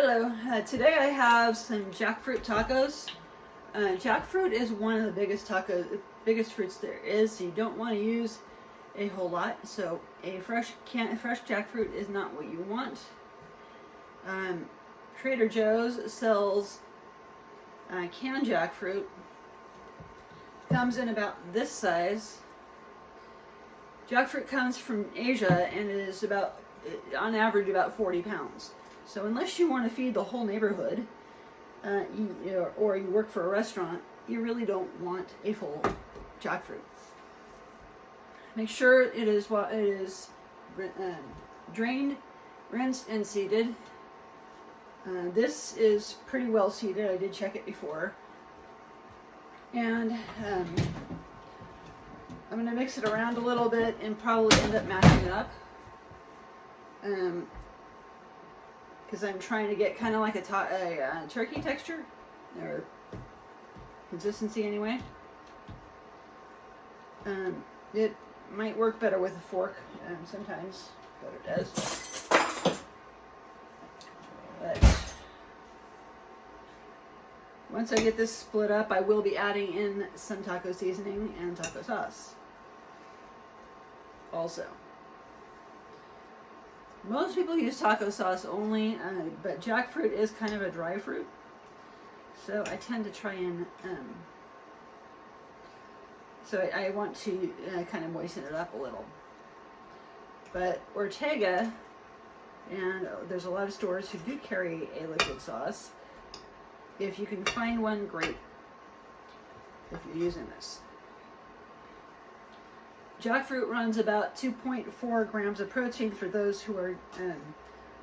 Hello, today I have some jackfruit tacos. Jackfruit is one of the biggest fruits there is, so you don't want to use a whole lot. So a fresh jackfruit is not what you want. Trader Joe's sells canned jackfruit. Comes in about this size. Jackfruit comes from Asia and is about, on average, about 40 pounds. So unless you want to feed the whole neighborhood, or you work for a restaurant, you really don't want a full jackfruit. Make sure it is drained, rinsed, and seeded. This is pretty well seeded. I did check it before. And I'm going to mix it around a little bit and probably end up mashing it up. Because I'm trying to get kind of like a turkey texture, or consistency anyway. It might work better with a fork, sometimes, but it does. But once I get this split up, I will be adding in some taco seasoning and taco sauce also. Most people use taco sauce only, but jackfruit is kind of a dry fruit, so I tend to try and, so I want to kind of moisten it up a little. But Ortega, and there's a lot of stores who do carry a liquid sauce. If you can find one, great, if you're using this. Jackfruit runs about 2.4 grams of protein for those who are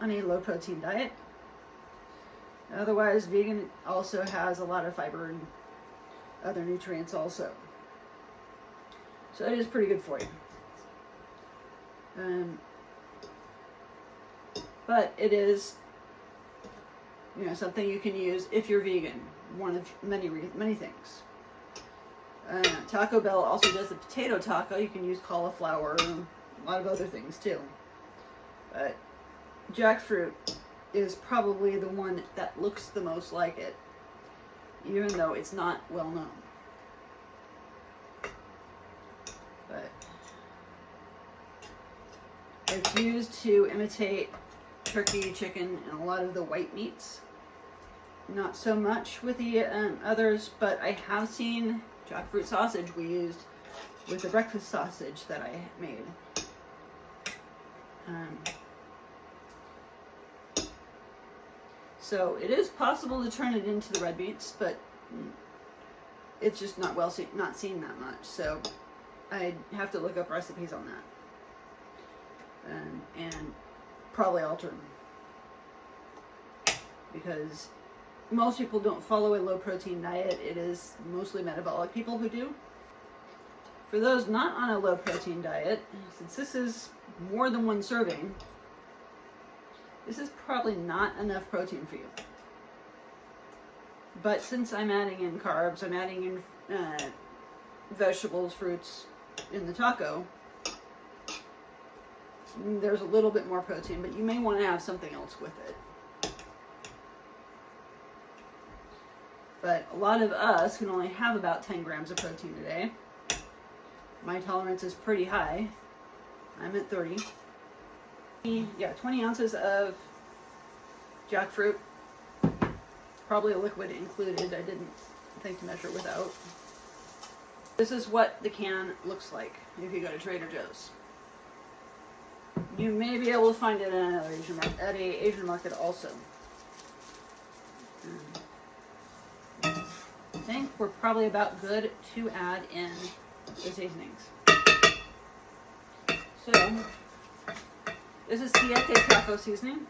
on a low protein diet. Otherwise, vegan also has a lot of fiber and other nutrients also. So it is pretty good for you. But it is, something you can use if you're vegan. One of many things. Taco Bell also does the potato taco. You can use cauliflower and a lot of other things too. But jackfruit is probably the one that looks the most like it, even though it's not well known. But it's used to imitate turkey, chicken, and a lot of the white meats. Not so much with the others, but I have seen jackfruit sausage we used with the breakfast sausage that I made. So it is possible to turn it into the red meats, but it's just not seen that much. So I'd have to look up recipes on that, and probably alter them, because most people don't follow a low protein diet. It is mostly metabolic people who do. For those not on a low protein diet, since this is more than one serving, this is probably not enough protein for you. But since I'm adding in carbs, I'm adding in vegetables, fruits in the taco, there's a little bit more protein, but you may want to have something else with it. But a lot of us can only have about 10 grams of protein a day. My tolerance is pretty high. I'm at 30. Yeah, 20 ounces of jackfruit. Probably a liquid included. I didn't think to measure without. This is what the can looks like if you go to Trader Joe's. You may be able to find it at another Asian market also. I think we're probably about good to add in the seasonings. So, this is Siete taco seasoning.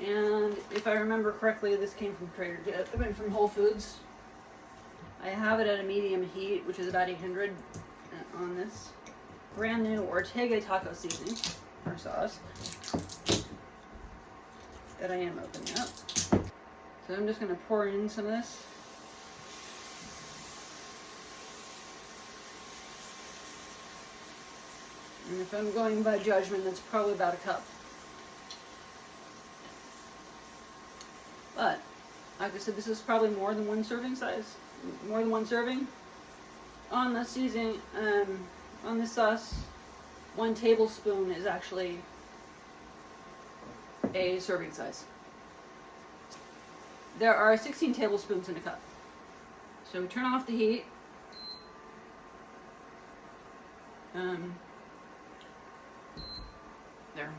And if I remember correctly, this came from Trader Joe's. It went from Whole Foods. I have it at a medium heat, which is about 800 on this. Brand new Ortega taco seasoning, or sauce, that I am opening up. So I'm just going to pour in some of this. And if I'm going by judgment, that's probably about a cup. But, like I said, this is probably more than one serving size. More than one serving. On the seasoning, on this sauce, 1 tablespoon is actually a serving size. There are 16 tablespoons in a cup. So we turn off the heat. There.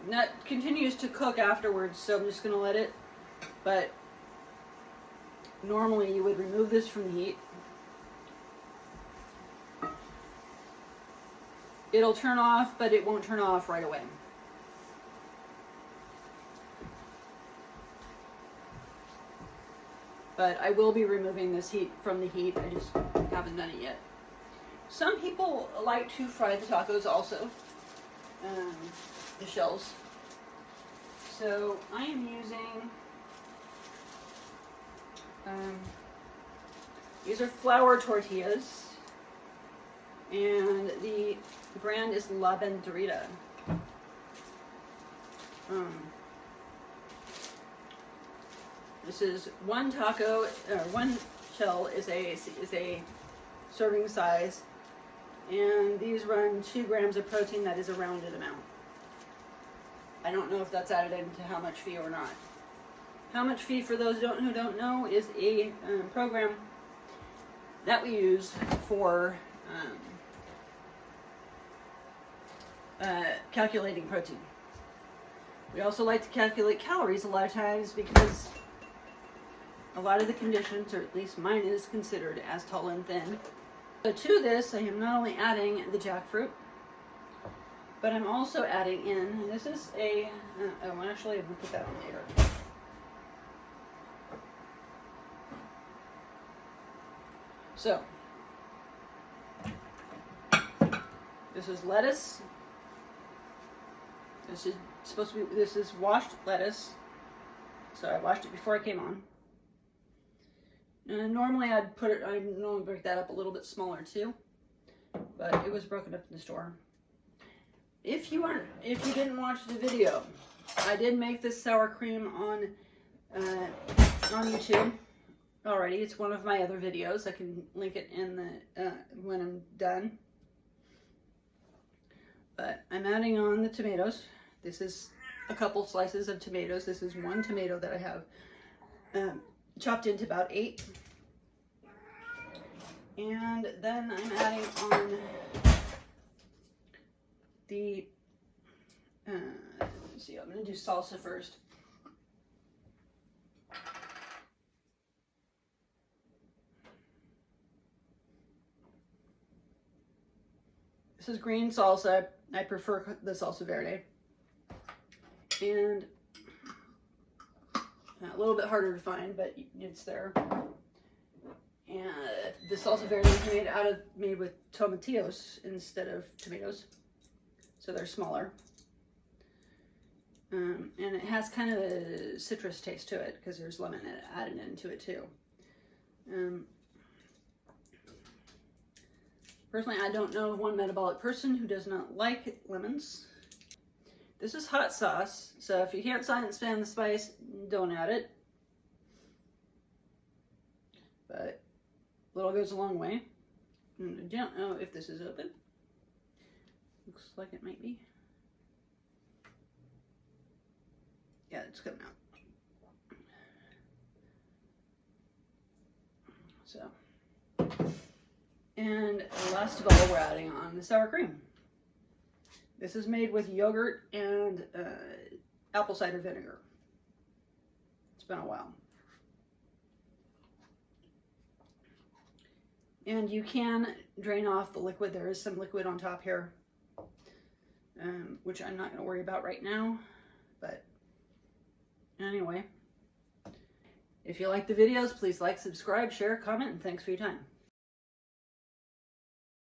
And that continues to cook afterwards, so I'm just going to let it. But normally you would remove this from the heat. It'll turn off, but it won't turn off right away. But I will be removing this heat from the heat. I just haven't done it yet. Some people like to fry the tacos also, the shells. So I am using, these are flour tortillas, and the brand is La Benderita. This is 1 taco, 1 shell is a serving size, and these run 2 grams of protein. That is a rounded amount. I don't know if that's added into how much fee or not. How much fee, for those who don't know, is a program that we use for calculating protein. We also like to calculate calories a lot of times because a lot of the conditions, or at least mine, is considered as tall and thin. So to this, I am not only adding the jackfruit, but I'm also adding in, and this is a, oh, actually I'm going to put that on later. So, this is lettuce. This is supposed to be, this is washed lettuce. So I washed it before I came on. And normally I normally break that up a little bit smaller too, but it was broken up in the store. If you didn't watch the video, I did make this sour cream on YouTube already. It's one of my other videos. I can link it in the when I'm done. But I'm adding on the tomatoes. This is a couple slices of tomatoes. This is 1 tomato that I have chopped into about 8. And then I'm adding on the, let's see, I'm going to do salsa first. This is green salsa. I prefer the salsa verde. And a little bit harder to find, but it's there. And the salsa verde is made with tomatillos instead of tomatoes, so they're smaller. And it has kind of a citrus taste to it because there's lemon added into it too. Personally, I don't know of one metabolic person who does not like lemons. This is hot sauce, so if you can't stand the spice, don't add it. But little goes a long way. And I don't know if this is open. Looks like it might be. Yeah, it's coming out. So, and last of all, we're adding on the sour cream. This is made with yogurt and apple cider vinegar. It's been a while. And you can drain off the liquid. There is some liquid on top here, which I'm not going to worry about right now. But anyway, if you like the videos, please like, subscribe, share, comment, and thanks for your time.